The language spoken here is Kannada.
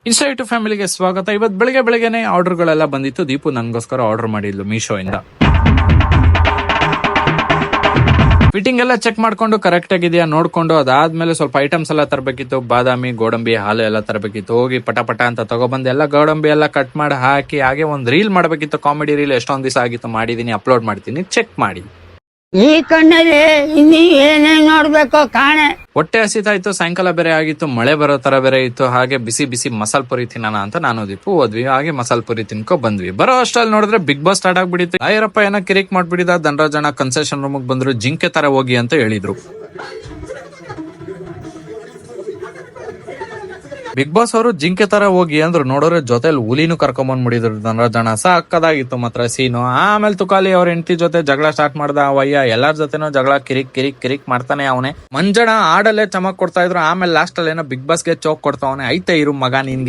ಇನ್ಸ್ಟಾ ಫ್ಯಾಮಿಲಿಗೆ ಸ್ವಾಗತ. ಇವತ್ತು ಬೆಳಗ್ಗೆನೆ ಆರ್ಡರ್ಗಳೆಲ್ಲ ಬಂದಿತ್ತು. ದೀಪು ನನಗೋಸ್ಕರ ಆರ್ಡರ್ ಮಾಡಿದ್ಲು ಮೀಶೋ ಇಂದ. ಫಿಟ್ಟಿಂಗ್ ಎಲ್ಲ ಚೆಕ್ ಮಾಡ್ಕೊಂಡು ಕರೆಕ್ಟ್ ಆಗಿದೆಯಾ ನೋಡ್ಕೊಂಡು, ಅದಾದ್ಮೇಲೆ ಸ್ವಲ್ಪ ಐಟಮ್ಸ್ ಎಲ್ಲ ತರಬೇಕಿತ್ತು. ಬಾದಾಮಿ, ಗೋಡಂಬಿ, ಹಾಲು ಎಲ್ಲ ತರಬೇಕಿತ್ತು. ಹೋಗಿ ಪಟ ಅಂತ ತಗೊಬಂದು ಎಲ್ಲ ಗೋಡಂಬಿ ಎಲ್ಲ ಕಟ್ ಮಾಡಿ ಹಾಕಿ, ಹಾಗೆ ಒಂದು ರೀಲ್ ಮಾಡಬೇಕಿತ್ತು. ಕಾಮಿಡಿ ರೀಲ್ ಎಷ್ಟೊಂದ್ ದಿವಸ ಆಗಿತ್ತು, ಮಾಡಿದೀನಿ, ಅಪ್ಲೋಡ್ ಮಾಡ್ತೀನಿ, ಚೆಕ್ ಮಾಡಿ. ಈ ಕಣ್ಣಲ್ಲಿ ಇನ್ನೀ ಏನೇನ್ ನೋಡ್ಬೇಕು ಕಾಣೆ. ಹೊಟ್ಟೆ ಹಸಿತಾಯ್ತು, ಸಾಯಂಕಾಲ ಬೇರೆ ಆಗಿತ್ತು, ಮಳೆ ಬರೋ ತರ ಬೇರೆ ಇತ್ತು. ಹಾಗೆ ಬಿಸಿ ಬಿಸಿ ಮಸಾಲ್ ಪುರಿ ತಿನ್ನೋಣ ಅಂತ ನಾನು ದೀಪು ಹೋದ್ವಿ. ಹಾಗೆ ಮಸಾಲ್ ಪುರಿ ತಿನ್ಕೊ ಬಂದ್ವಿ. ಬರೋ ಅಷ್ಟ್ರಲ್ಲಿ ನೋಡಿದ್ರೆ ಬಿಗ್ ಬಾಸ್ ಸ್ಟಾರ್ಟ್ ಆಗ್ಬಿಟ್ಟಿತ್ತು. ಆಯರಪ್ಪ ಏನೋ ಕಿರಿಕ್ ಮಾಡ್ಬಿಟ್ಟಿದ. ಧನರಾಜಣ್ಣ ಕನ್ಸೆಷನ್ ರೂಮ್ ಬಂದ್ರು. ಜಿಂಕೆ ತರ ಹೋಗಿ ಅಂತ ಹೇಳಿದ್ರು. ಬಿಗ್ ಬಾಸ್ ಅವರು ಜಿಂಕೆ ತರ ಹೋಗಿ ಅಂದ್ರು. ನೋಡೋರೆ ಜೊತೆಲಿ ಹುಲಿನೂ ಕರ್ಕೊಂಡ್ಬಂದ್ಬಿಟ್ಟಿದ್ರು. ಧನರಾಜಣ್ಣ ಸಾಕದಾಗಿತ್ತು ಮಾತ್ರ ಸೀನು. ಆಮೇಲೆ ತುಕಾಲಿ ಅವ್ರ ಹೆಂಡತಿ ಜೊತೆ ಜಗಳ ಸ್ಟಾರ್ಟ್ ಮಾಡ್ದ. ಅವಯ್ಯ ಎಲ್ಲಾರ ಜೊತೆನೂ ಜಗಳ ಕಿರಿಕ್ ಮಾಡ್ತಾನೆ ಅವನೇ. ಮಂಜಣ್ಣ ಆಡಲ್ಲೇ ಚಮಕ್ ಕೊಡ್ತಾ ಇದ್ರು. ಆಮೇಲೆ ಲಾಸ್ಟ್ ಅಲ್ಲಿ ಏನೋ ಬಿಗ್ ಬಾಸ್ಗೆ ಚೋಕ್ ಕೊಡ್ತಾವನೆ. ಐತೆ ಇರು ಮಗ ನಿನ್ಗೆ